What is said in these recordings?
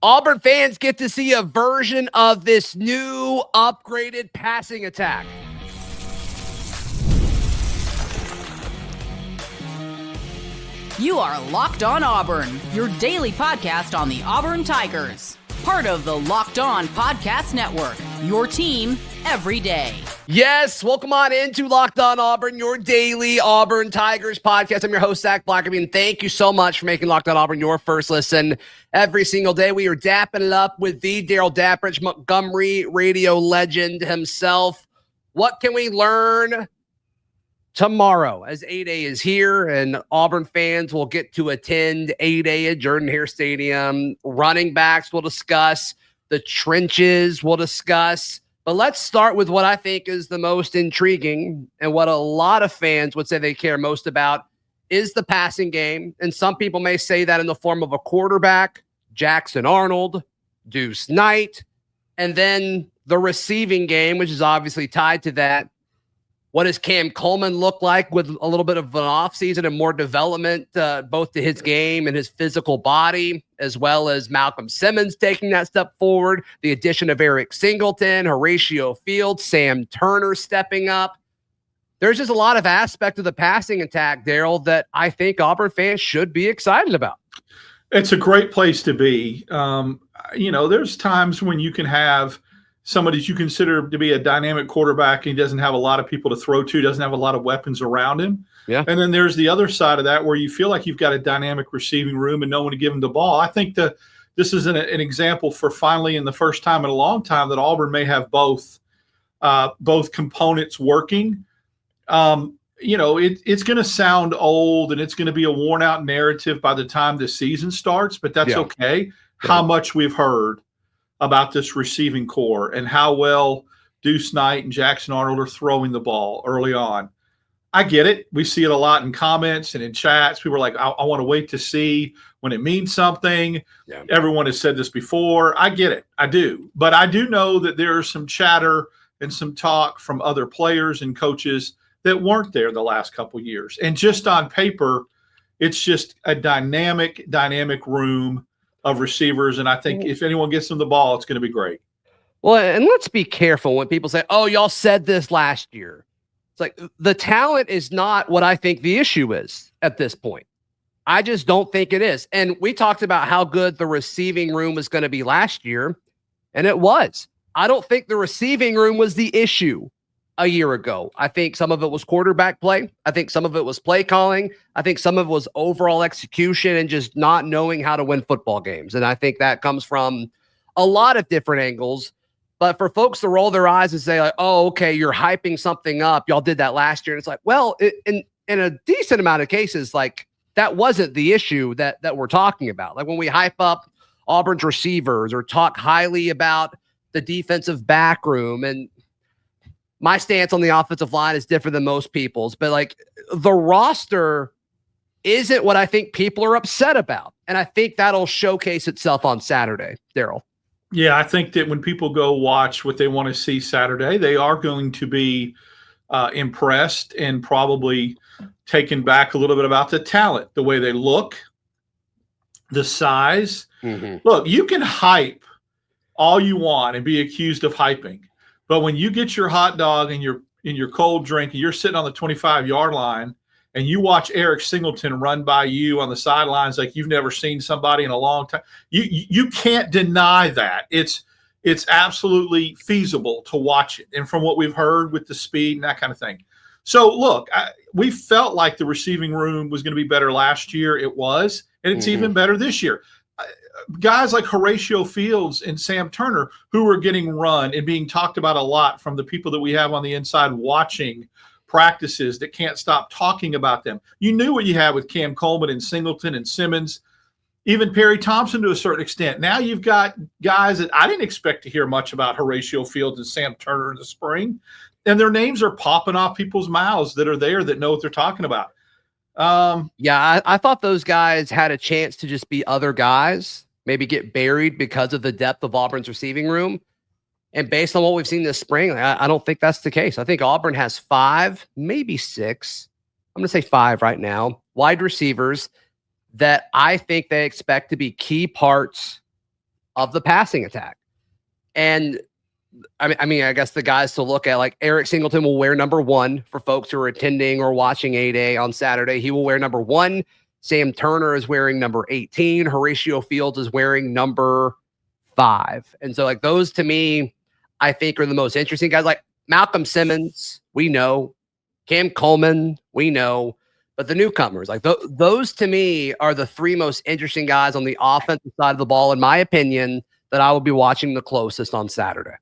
Auburn fans get to see a version of this new upgraded passing attack. You are Locked On Auburn, your daily podcast on the Auburn Tigers. Part of the Locked On Podcast Network, your team every day. Yes, welcome on into Locked On Auburn, your daily Auburn Tigers podcast. I'm your host, Zac Blackerby, and thank you so much for making Locked On Auburn your first listen every single day. We are dapping it up with the Darrell Dapprich, Montgomery radio legend himself. What can we learn tomorrow as 8A is here and Auburn fans will get to attend 8A at Jordan-Hare Stadium? Running backs we'll discuss. The trenches we'll discuss. But let's start with what I think is the most intriguing and what a lot of fans would say they care most about is the passing game. And some people may say that in the form of a quarterback, Jackson Arnold, Deuce Knight, and then the receiving game, which is obviously tied to that. What does Cam Coleman look like with a little bit of an offseason and more development, both to his game and his physical body, as well as Malcolm Simmons taking that step forward, the addition of Eric Singleton, Horatio Fields, Sam Turner stepping up. There's just a lot of aspect of the passing attack, Darrell, that I think Auburn fans should be excited about. It's a great place to be. There's times when you can have somebody that you consider to be a dynamic quarterback and he doesn't have a lot of people to throw to, doesn't have a lot of weapons around him. Yeah. And then there's the other side of that where you feel like you've got a dynamic receiving room and no one to give him the ball. I think this is an example for finally in the first time in a long time that Auburn may have both components working. It's going to sound old and it's going to be a worn out narrative by the time the season starts, but that's okay. How much we've heard about this receiving core and how well Deuce Knight and Jackson Arnold are throwing the ball early on. I get it. We see it a lot in comments and in chats. People are like, I want to wait to see when it means something. Yeah. Everyone has said this before. I get it. I do. But I do know that there is some chatter and some talk from other players and coaches that weren't there the last couple of years. And just on paper, it's just a dynamic room of receivers, and I think if anyone gets them the ball, it's going to be great. Well, and let's be careful when people say, oh, y'all said this last year. It's like the talent is not what I think the issue is at this point. I just don't think it is. And we talked about how good the receiving room was going to be last year, and it was. I don't think the receiving room was the issue a year ago. I think some of it was quarterback play. I think some of it was play calling. I think some of it was overall execution and just not knowing how to win football games. And I think that comes from a lot of different angles. But for folks to roll their eyes and say, like, oh, okay, you're hyping something up. Y'all did that last year. And it's like, well, in a decent amount of cases, like that wasn't the issue that we're talking about. Like when we hype up Auburn's receivers or talk highly about the defensive back room, and my stance on the offensive line is different than most people's, but like the roster isn't what I think people are upset about. And I think that'll showcase itself on Saturday, Darrell. Yeah, I think that when people go watch what they want to see Saturday, they are going to be impressed and probably taken back a little bit about the talent, the way they look, the size. Mm-hmm. Look, you can hype all you want and be accused of hyping. But when you get your hot dog and your cold drink and you're sitting on the 25-yard line and you watch Eric Singleton run by you on the sidelines like you've never seen somebody in a long time, you can't deny that. It's absolutely feasible to watch it. And from what we've heard with the speed and that kind of thing. So, look, we felt like the receiving room was going to be better last year. It was, and it's even better this year. Guys like Horatio Fields and Sam Turner, who are getting run and being talked about a lot from the people that we have on the inside watching practices that can't stop talking about them. You knew what you had with Cam Coleman and Singleton and Simmons, even Perry Thompson to a certain extent. Now you've got guys that I didn't expect to hear much about, Horatio Fields and Sam Turner in the spring, and their names are popping off people's mouths that are there that know what they're talking about. I thought those guys had a chance to just be other guys, maybe get buried because of the depth of Auburn's receiving room. And based on what we've seen this spring, I don't think that's the case. I think Auburn has 5, maybe 6. I'm going to say 5 right now, wide receivers that I think they expect to be key parts of the passing attack. And I guess the guys to look at, like Eric Singleton will wear number 1 for folks who are attending or watching A-Day on Saturday. He will wear number 1. Sam Turner is wearing number 18. Horatio Fields is wearing number 5. And so like those to me, I think are the most interesting guys. Like Malcolm Simmons, we know. Cam Coleman, we know. But the newcomers, like those to me are the 3 most interesting guys on the offensive side of the ball, in my opinion, that I will be watching the closest on Saturday.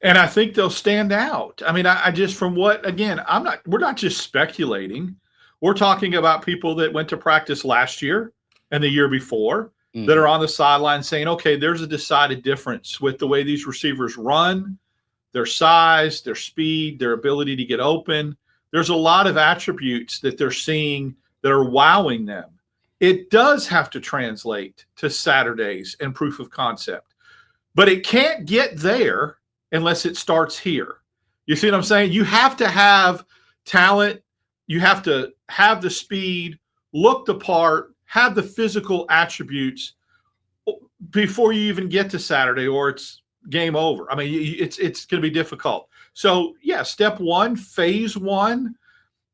And I think they'll stand out. I mean, I just, from what, again, we're not just speculating. We're talking about people that went to practice last year and the year before that are on the sideline saying, okay, there's a decided difference with the way these receivers run, their size, their speed, their ability to get open. There's a lot of attributes that they're seeing that are wowing them. It does have to translate to Saturdays and proof of concept, but it can't get there unless it starts here. You see what I'm saying? You have to have talent. You have to have the speed, look the part, have the physical attributes before you even get to Saturday, or it's game over. I mean, it's going to be difficult. So, yeah, step 1, phase 1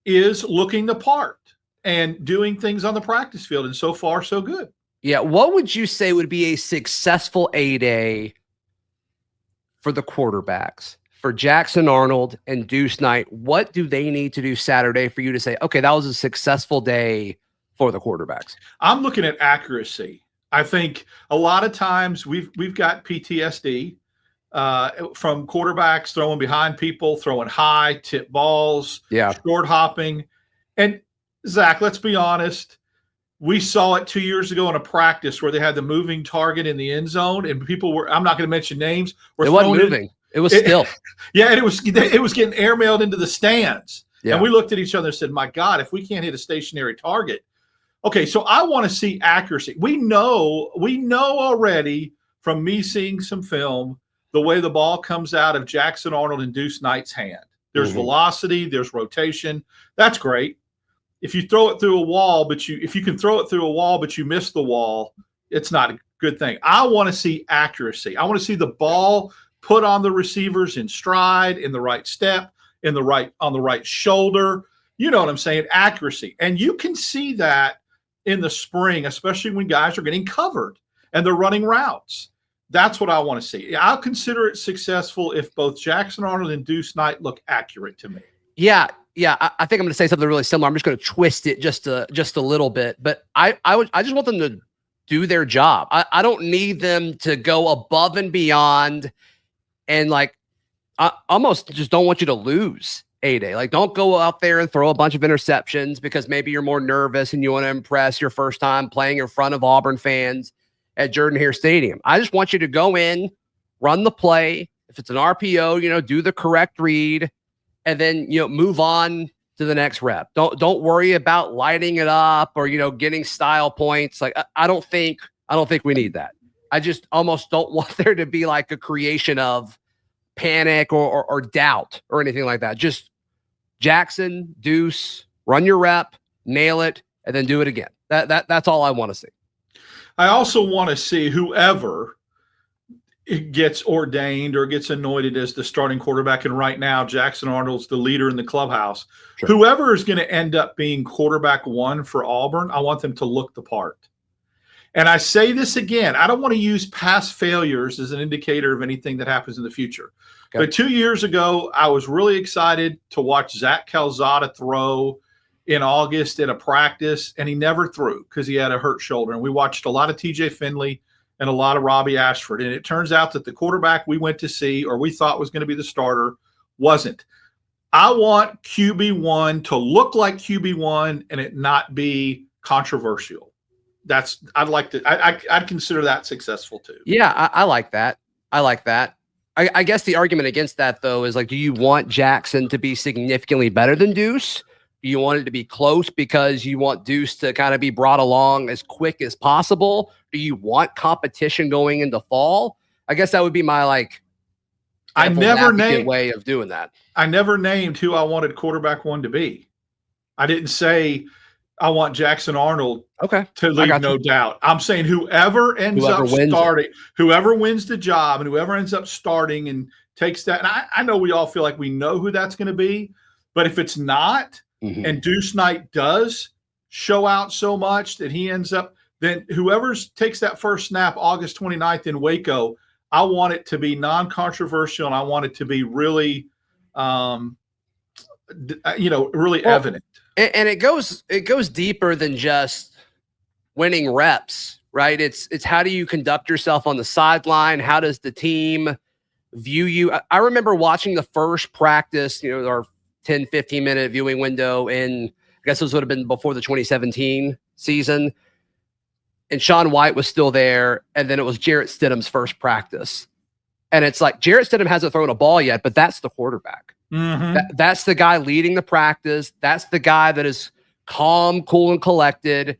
is looking the part and doing things on the practice field. And so far, so good. Yeah. What would you say would be a successful A-Day for the quarterbacks? For Jackson Arnold and Deuce Knight, what do they need to do Saturday for you to say, okay, that was a successful day for the quarterbacks? I'm looking at accuracy. I think a lot of times we've got PTSD from quarterbacks throwing behind people, throwing high, tip balls, short hopping. And Zach, let's be honest. We saw it 2 years ago in a practice where they had the moving target in the end zone, and people were, I'm not going to mention names. It wasn't moving. It was still. Yeah, and it was getting airmailed into the stands. Yeah. And we looked at each other and said, my God, if we can't hit a stationary target. Okay, so I want to see accuracy. We know already from me seeing some film the way the ball comes out of Jackson Arnold and Deuce Knight's hand. There's velocity, there's rotation. That's great. If you throw it through a wall, if you can throw it through a wall, but you miss the wall, it's not a good thing. I want to see accuracy. I want to see the ball put on the receivers in stride, in the right step, on the right shoulder. You know what I'm saying? Accuracy. And you can see that in the spring, especially when guys are getting covered and they're running routes. That's what I want to see. I'll consider it successful if both Jackson Arnold and Deuce Knight look accurate to me. Yeah. I think I'm going to say something really similar. I'm just going to twist it just a little bit, but I just want them to do their job. I don't need them to go above and beyond, and like I almost just don't want you to lose A-Day. Like, don't go out there and throw a bunch of interceptions because maybe you're more nervous and you want to impress your first time playing in front of Auburn fans at Jordan-Hare Stadium. I just want you to go in, run the play. If it's an RPO, do the correct read, and then, move on to the next rep. Don't worry about lighting it up or, getting style points. Like, I don't think we need that. I just almost don't want there to be like a creation of panic or doubt or anything like that. Just Jackson, Deuce, run your rep, nail it, and then do it again. That's all I want to see. I also want to see whoever gets ordained or gets anointed as the starting quarterback. And right now, Jackson Arnold's the leader in the clubhouse. Sure. Whoever is going to end up being quarterback 1 for Auburn, I want them to look the part. And I say this again, I don't want to use past failures as an indicator of anything that happens in the future. Okay. But 2 years ago, I was really excited to watch Zach Calzada throw in August in a practice, and he never threw because he had a hurt shoulder. And we watched a lot of TJ Finley and a lot of Robbie Ashford. And it turns out that the quarterback we went to see, or we thought was going to be the starter, wasn't. I want QB1 to look like QB1 and it not be controversial. I'd consider that successful too. Yeah, I like that. I guess the argument against that, though, is like, do you want Jackson to be significantly better than Deuce? Do you want it to be close because you want Deuce to kind of be brought along as quick as possible? Do you want competition going into fall? I guess that would be my way of doing that. I never named who I wanted quarterback 1 to be. I didn't say I want Jackson Arnold to leave no doubt. I'm saying whoever wins the job and whoever ends up starting and takes that. And I know we all feel like we know who that's going to be, but if it's not, and Deuce Knight does show out so much that he ends up, then whoever takes that first snap August 29th in Waco, I want it to be non-controversial, and I want it to be really, really evident. And it goes deeper than just winning reps, right? It's how do you conduct yourself on the sideline? How does the team view you? I remember watching the first practice, our 10, 15-minute viewing window in, I guess this would have been before the 2017 season. And Sean White was still there. And then it was Jarrett Stidham's first practice. And it's like, Jarrett Stidham hasn't thrown a ball yet, but that's the quarterback. That's the guy leading the practice. That's the guy that is calm, cool, and collected.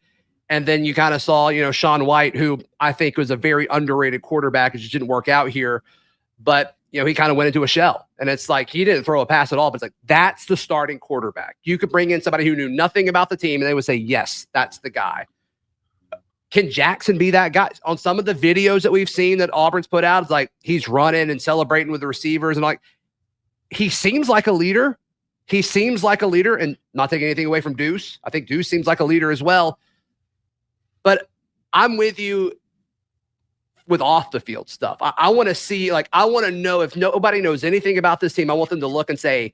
And then you kind of saw, Sean White, who I think was a very underrated quarterback. It just didn't work out here. But, he kind of went into a shell. And it's like he didn't throw a pass at all. But it's like, that's the starting quarterback. You could bring in somebody who knew nothing about the team, and they would say, yes, that's the guy. Can Jackson be that guy? On some of the videos that we've seen that Auburn's put out, it's like he's running and celebrating with the receivers. And like, he seems like a leader. And not taking anything away from Deuce. I think Deuce seems like a leader as well. But I'm with you with off the field stuff. I want to see, I want to know if nobody knows anything about this team. I want them to look and say,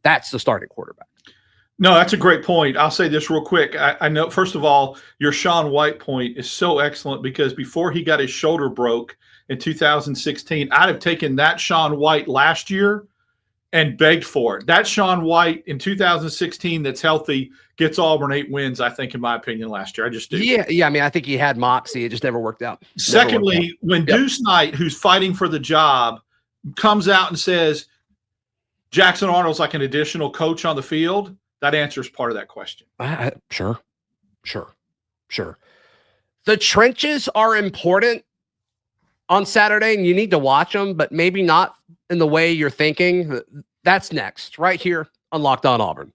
that's the starting quarterback. No, that's a great point. I'll say this real quick. I know, first of all, your Sean White point is so excellent because before he got his shoulder broke in 2016, I'd have taken that Sean White last year and begged for it. That Sean White in 2016 that's healthy gets Auburn 8 wins, I think, in my opinion, last year. I just do. Yeah. I mean, I think he had moxie. It just never worked out. Secondly, when Deuce Knight, who's fighting for the job, comes out and says Jackson Arnold's like an additional coach on the field, that answers part of that question. Sure. The trenches are important on Saturday, and you need to watch them, but maybe not in the way you're thinking. That's next, right here on Locked On Auburn.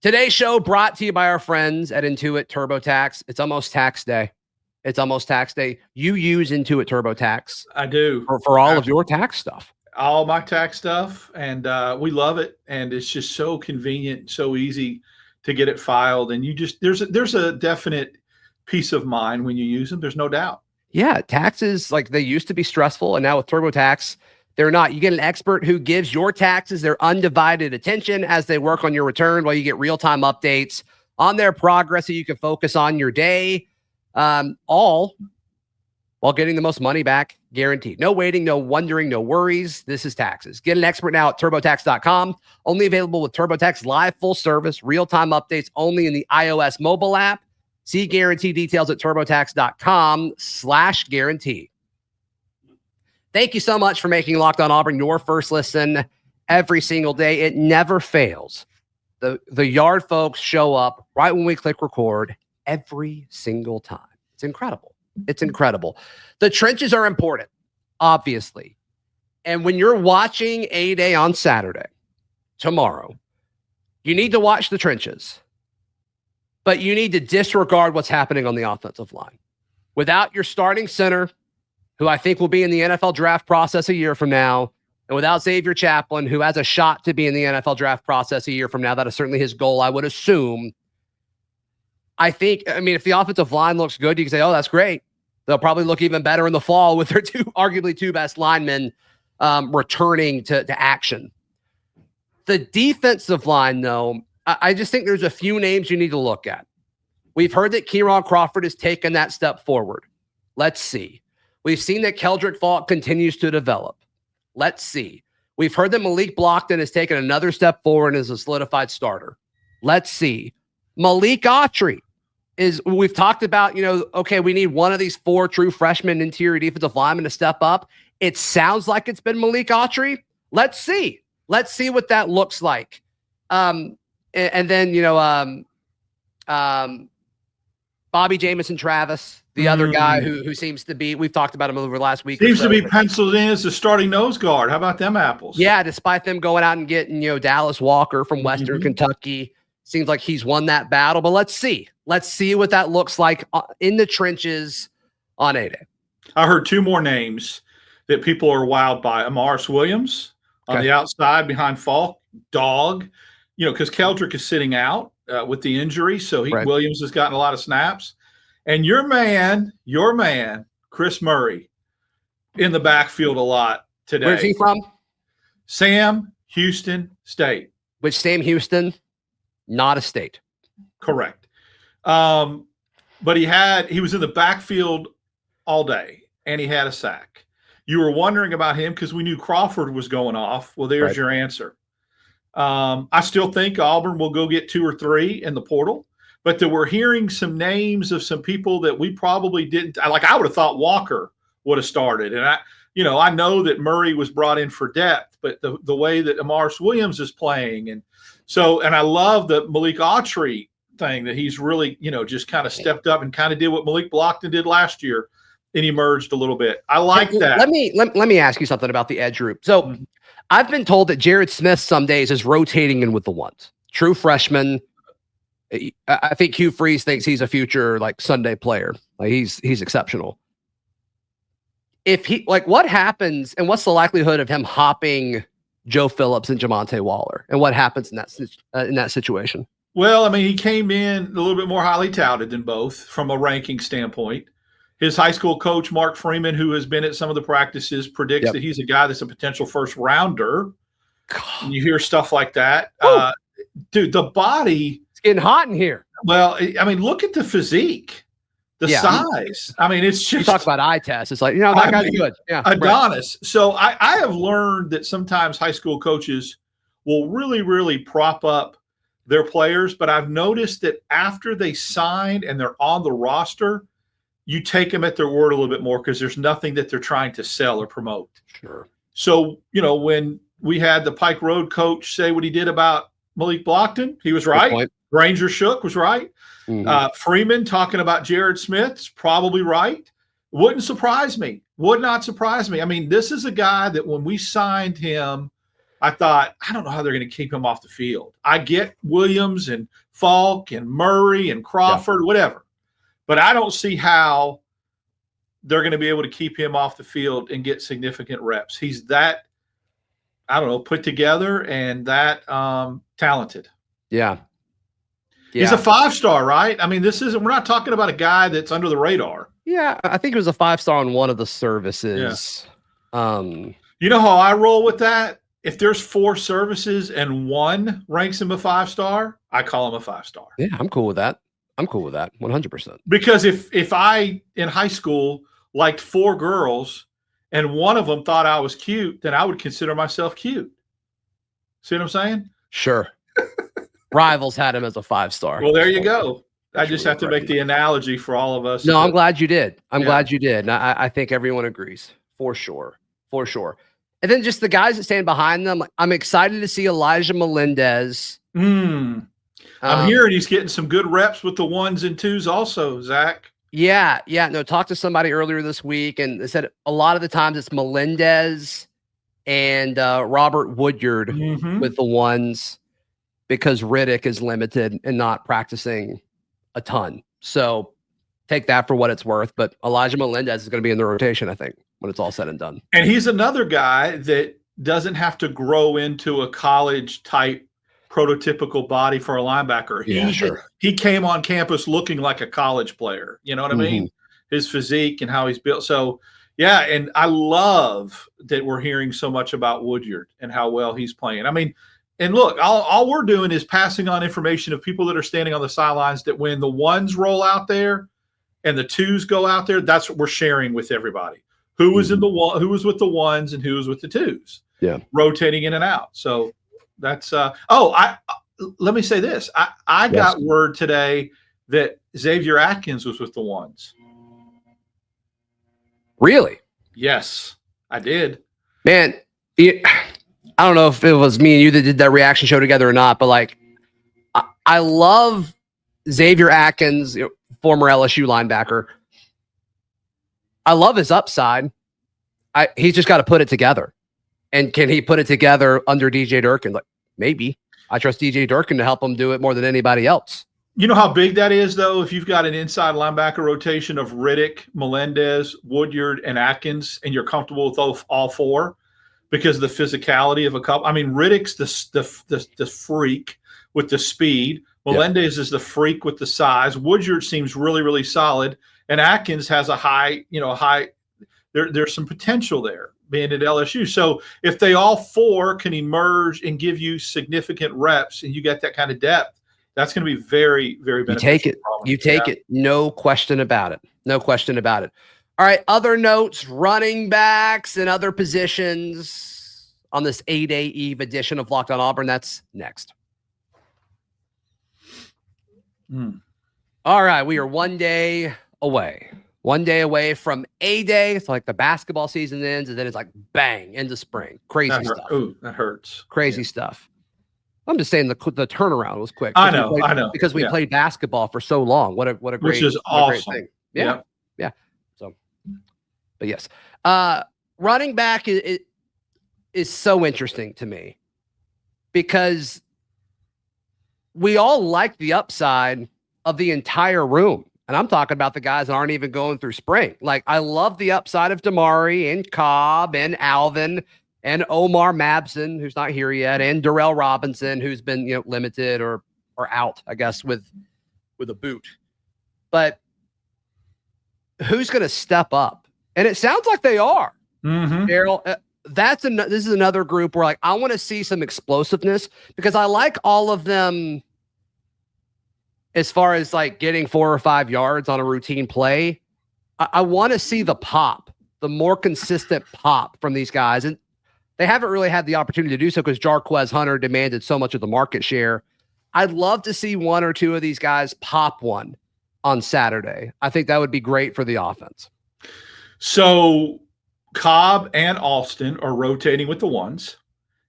Today's show brought to you by our friends at Intuit TurboTax. It's almost tax day. You use Intuit TurboTax. I do. For all of your tax stuff. All my tax stuff, and we love it. And it's just so convenient, so easy to get it filed. And there's a definite peace of mind when you use them. There's no doubt. Yeah, taxes, they used to be stressful, and now with TurboTax, they're not. You get an expert who gives your taxes their undivided attention as they work on your return, while you get real-time updates on their progress so you can focus on your day, all while getting the most money back guaranteed. No waiting, no wondering, no worries. This is taxes. Get an expert now at TurboTax.com. Only available with TurboTax Live full service, real-time updates only in the iOS mobile app. See guarantee details at TurboTax.com/guarantee. Thank you so much for making Locked On Auburn your first listen every single day. It never fails. The Yard folks show up right when we click record every single time. It's incredible. The trenches are important, obviously. And when you're watching A-Day on Saturday, tomorrow, you need to watch the trenches. But you need to disregard what's happening on the offensive line. Without your starting center, who I think will be in the NFL draft process a year from now, and without Xavier Chaplin, who has a shot to be in the NFL draft process a year from now, that is certainly his goal, I would assume. If the offensive line looks good, you can say, oh, that's great. They'll probably look even better in the fall with their arguably two best linemen returning to action. The defensive line, though, I just think there's a few names you need to look at. We've heard that Kieron Crawford has taken that step forward. Let's see. We've seen that Keldric Faulk continues to develop. Let's see. We've heard that Malik Blocton has taken another step forward and is a solidified starter. Let's see. Malik Autry we've talked about, we need one of these 4 true freshman interior defensive linemen to step up. It sounds like it's been Malik Autry. Let's see. Let's see what that looks like. And then, Bobby Jamison Travis, the other guy who seems to be, we've talked about him over the last week. Seems to be penciled in as the starting nose guard. How about them apples? Yeah, despite them going out and getting, Dallas Walker from Western Kentucky. Seems like he's won that battle, but let's see. Let's see what that looks like in the trenches on A-Day. I heard two more names that people are wowed by. Amaris Williams on the outside behind Faulk, dog, because Keldric is sitting out with the injury. So Williams has gotten a lot of snaps. And your man, Chris Murray, in the backfield a lot today. Where's he from? Sam Houston State. Which Sam Houston, not a state. Correct. But he was in the backfield all day, and he had a sack. You were wondering about him because we knew Crawford was going off. Well, there's your answer. I still think Auburn will go get 2 or 3 in the portal, but we're hearing some names of some people that we probably didn't like. I would have thought Walker would have started, and I know that Murray was brought in for depth, but the way that Amaris Williams is playing, and I love the Malik Autry thing that he's really just kind of stepped up and kind of did what Malik Blocton did last year and emerged a little bit. I like that. Let me ask you something about the edge group. So I've been told that Jared Smith some days is rotating in with the ones. True freshman. I think Hugh Freeze thinks he's a future Sunday player. He's exceptional. If he what happens and what's the likelihood of him hopping Joe Phillips and Jamonte Waller, and what happens in that situation? Well, he came in a little bit more highly touted than both from a ranking standpoint. His high school coach, Mark Freeman, who has been at some of the practices, predicts that he's a guy that's a potential first rounder. And you hear stuff like that. Dude, the body. It's getting hot in here. Well, look at the physique, the size. It's just. You talk about eye test. It's that guy's good. Yeah, Adonis. Right. So I have learned that sometimes high school coaches will really, really prop up their players. But I've noticed that after they sign and they're on the roster, you take them at their word a little bit more because there's nothing that they're trying to sell or promote. Sure. So, when we had the Pike Road coach say what he did about Malik Blocton, he was right. Granger Shook was right. Mm-hmm. Freeman talking about Jared Smith's probably right. Wouldn't surprise me. Would not surprise me. This is a guy that when we signed him, I thought, I don't know how they're going to keep him off the field. I get Williams and Faulk and Murray and Crawford, whatever. But I don't see how they're going to be able to keep him off the field and get significant reps. He's that, put together and that talented. Yeah. He's a 5-star, right? We're not talking about a guy that's under the radar. Yeah, I think it was a 5-star on one of the services. Yeah. You know how I roll with that? If there's 4 services and one ranks him a 5-star, I call him a 5-star. Yeah, I'm cool with that. 100%. Because if I, in high school, liked 4 girls and one of them thought I was cute, then I would consider myself cute. See what I'm saying? Sure. Rivals had him as a 5-star. Well, there you go. I just have to make the analogy for all of us. No, I'm glad you did. I'm glad you did. And I think everyone agrees for sure. And then just the guys that stand behind them. I'm excited to see Elijah Melendez. I'm hearing he's getting some good reps with the 1s and 2s also, Zach. Yeah. No, talked to somebody earlier this week, and they said a lot of the times it's Melendez and Robert Woodyard with the 1s because Riddick is limited and not practicing a ton. So take that for what it's worth. But Elijah Melendez is going to be in the rotation, I think, when it's all said and done. And he's another guy that doesn't have to grow into a college-type prototypical body for a linebacker. He came on campus looking like a college player. You know what I mean? His physique and how he's built. So, yeah, and I love that we're hearing so much about Woodyard and how well he's playing. And look, all we're doing is passing on information of people that are standing on the sidelines that when the 1s roll out there and the 2s go out there, that's what we're sharing with everybody. Who was who was with the 1s and who was with the 2s. Yeah. Rotating in and out. So that's let me say this. I got word today that Xavier Atkins was with the 1s. Really? Yes, I did. Man, I don't know if it was me and you that did that reaction show together or not, but I love Xavier Atkins, former LSU linebacker. I love his upside. He's just got to put it together. And can he put it together under DJ Durkin? Maybe. I trust DJ Durkin to help him do it more than anybody else. You know how big that is, though, if you've got an inside linebacker rotation of Riddick, Melendez, Woodyard, and Atkins, and you're comfortable with all four because of the physicality of a couple. I mean, Riddick's the freak with the speed. Melendez is the freak with the size. Woodyard seems really, really solid. And Atkins has a high. There's some potential there being at LSU. So if they all four can emerge and give you significant reps and you get that kind of depth, that's going to be very, very beneficial. You take it. You take it. No question about it. No question about it. All right. Other notes, running backs and other positions on this 8-day Eve edition of Locked on Auburn. That's next. All right. We are 1 day away. 1 day away from A-Day. It's like the basketball season ends, and then it's like bang, into spring. Crazy stuff. Ooh, that hurts. Crazy stuff. I'm just saying the turnaround was quick. I know. Because we played basketball for so long. What a great, which is awesome. Great thing. Yeah. So, but yes, running back is so interesting to me because we all like the upside of the entire room. And I'm talking about the guys that aren't even going through spring. Like, I love the upside of Damari and Cobb and Alvin and Omar Mabson, who's not here yet, and Darrell Robinson, who's been, limited or out, I guess, with a boot. But who's going to step up? And it sounds like they are. Darrell, this is another group where, like, I want to see some explosiveness because I like all of them as far as, like, getting 4 or 5 yards on a routine play. I want to see the pop, the more consistent pop from these guys. And they haven't really had the opportunity to do so because Jarquez Hunter demanded so much of the market share. I'd love to see 1 or 2 of these guys pop one on Saturday. I think that would be great for the offense. So Cobb and Alston are rotating with the ones.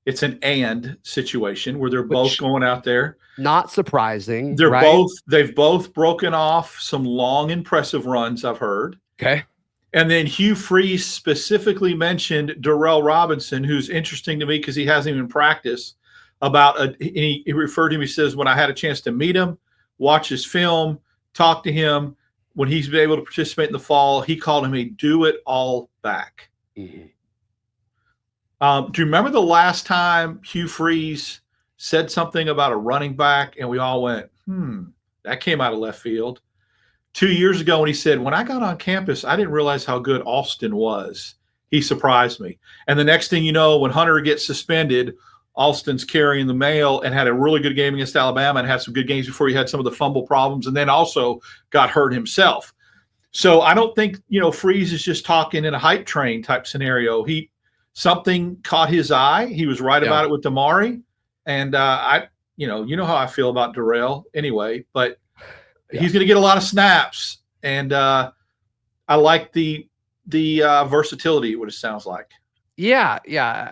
It's an and situation where they're both going out there. Not surprising. They've both broken off some long, impressive runs, I've heard. Okay. And then Hugh Freeze specifically mentioned Darrell Robinson, who's interesting to me because he hasn't even practiced. He referred to him, he says, when I had a chance to meet him, watch his film, talk to him, when he's been able to participate in the fall, he called him a do-it-all back. Mm-hmm. Do you remember the last time Hugh Freeze said something about a running back and we all went, that came out of left field? 2 years ago when he said, when I got on campus, I didn't realize how good Alston was. He surprised me. And the next thing you know, when Hunter gets suspended, Alston's carrying the mail and had a really good game against Alabama and had some good games before he had some of the fumble problems and then also got hurt himself. So I don't think, Freeze is just talking in a hype train type scenario. Something caught his eye. He was right about it with Damari. And you know how I feel about Darrell anyway, but he's going to get a lot of snaps. And I like the versatility, what it sounds like. Yeah,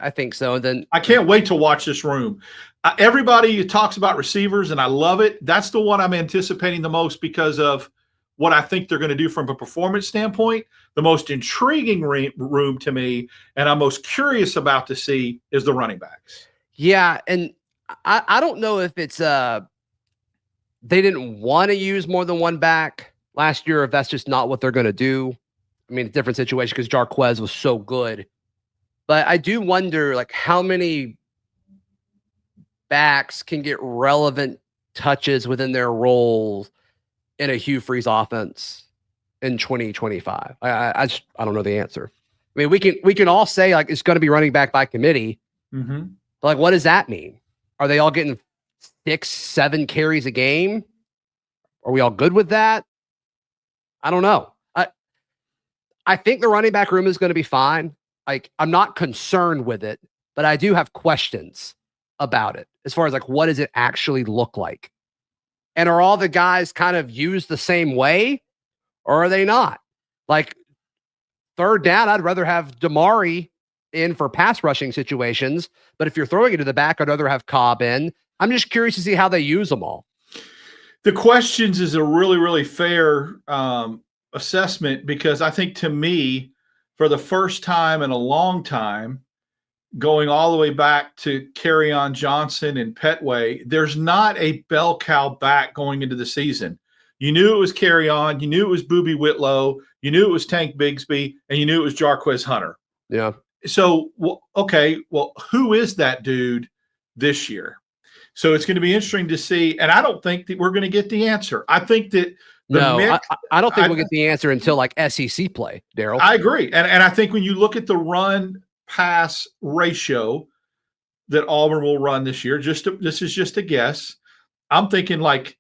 I think so. And then I can't wait to watch this room. Everybody talks about receivers, and I love it. That's the one I'm anticipating the most because of what I think they're going to do from a performance standpoint. The most intriguing room to me, and I'm most curious about to see, is the running backs. Yeah, and I don't know if it's they didn't want to use more than one back last year, if that's just not what they're going to do. I mean, a different situation because Jarquez was so good. But I do wonder, like, how many backs can get relevant touches within their roles in a Hugh Freeze offense in 2025. I don't know the answer. I mean, we can all say, like, it's going to be running back by committee. Mm-hmm. But, like, what does that mean? Are they all getting 6-7 carries a game? Are we all good with that? I don't know. I think the running back room is going to be fine. Like, I'm not concerned with it, but I do have questions about it as far as, like, what does it actually look like? And are all the guys kind of used the same way, or are they not? Like, third down, I'd rather have Damari in for pass rushing situations, but if you're throwing it to the back, I'd rather have Cobb in. I'm just curious to see how they use them all. The questions is a really, really fair assessment because I think, to me, for the first time in a long time, going all the way back to Kerryon Johnson and Petway, there's not a bell cow back going into the season. You knew it was Kerryon, you knew it was Boobie Whitlow, you knew it was Tank Bigsby, and you knew it was Jarquez Hunter. Yeah. So, who is that dude this year? So it's going to be interesting to see. And I don't think that we're going to get the answer. I think that I don't think we'll get the answer until like SEC play, Darrell. I agree. And I think when you look at the run pass ratio that Auburn will run this year, this is just a guess. I'm thinking like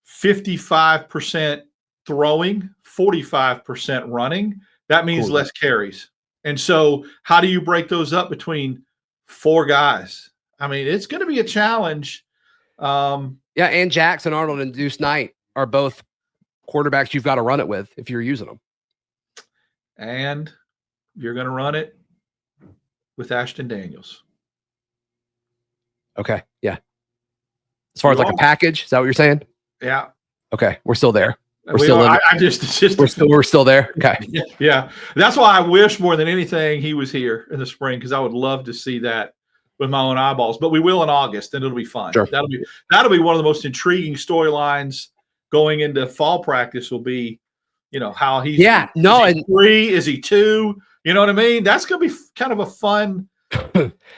55% throwing, 45% running. That means less carries. And so how do you break those up between four guys? I mean, it's going to be a challenge. And Jackson, Arnold, and Deuce Knight are both quarterbacks you've got to run it with if you're using them. And you're going to run it with Ashton Daniels. Okay. Yeah. As far as like a package, is that what you're saying? Yeah. Okay. We're still there. We're still there. Okay. Yeah. That's why I wish more than anything he was here in the spring, because I would love to see that with my own eyeballs. But we will in August, and it'll be fun. Sure. That'll be one of the most intriguing storylines going into fall practice. Will be, how he's three, is he two? You know what I mean? That's going to be kind of a fun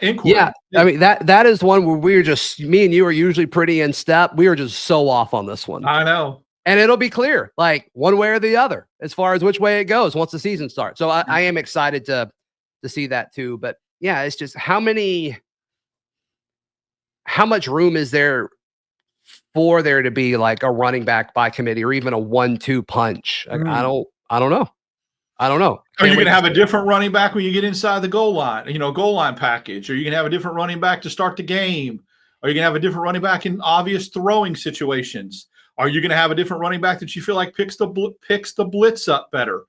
inquiry. Yeah. I mean, that is one where we're just, me and you are usually pretty in step. We are just so off on this one. I know. And it'll be clear, like one way or the other, as far as which way it goes once the season starts. So I am excited to see that too. But yeah, it's just how much room is there for there to be like a running back by committee or even a 1-2 punch? Like, I don't know. Are you going to have a different running back when you get inside the goal line, goal line package? Are you going to have a different running back to start the game? Are you going to have a different running back in obvious throwing situations? Are you going to have a different running back that you feel like picks the blitz up better?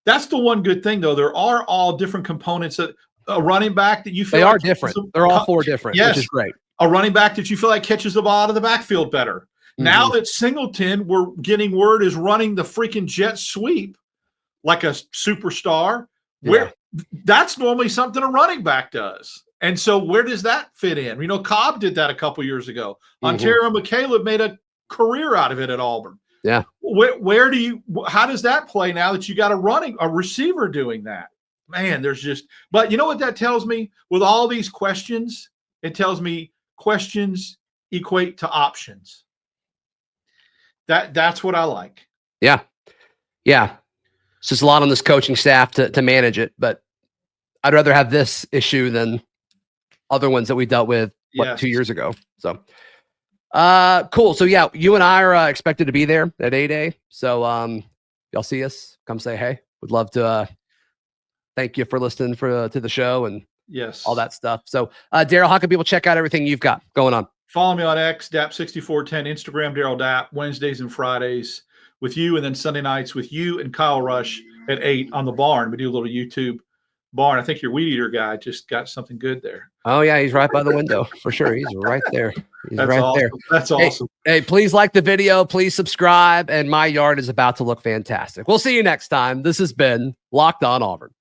That's the one good thing, though. There are all different components of a running back that you feel they are different. They're all four different, yes, which is great. A running back that you feel like catches the ball out of the backfield better. Mm-hmm. Now that Singleton, we're getting word, is running the freaking jet sweep like a superstar, where that's normally something a running back does. And so where does that fit in? Cobb did that a couple years ago. Ontario McCaleb made a career out of it at Auburn. Yeah. How does that play now that you got a receiver doing that? Man, but you know what that tells me? With all these questions, it tells me questions equate to options. That's what I like. Yeah. Yeah. It's just a lot on this coaching staff to manage it, but I'd rather have this issue than other ones that we dealt with 2 years ago. So cool. So yeah, you and I are expected to be there at A-Day. So y'all see us, come say hey. Would love to thank you for listening to the show and all that stuff. So Darrell, how can people check out everything you've got going on? Follow me on X, DAP6410, Instagram, Darrell Dapp, Wednesdays and Fridays with you, and then Sunday nights with you and Kyle Rush at 8 on the Barn. We do a little YouTube Barn. I think your weed eater guy just got something good there. Oh yeah, he's right by the window for sure. He's right there. That's awesome. That's awesome. Hey, please like the video, please subscribe, and my yard is about to look fantastic. We'll see you next time. This has been Locked On Auburn.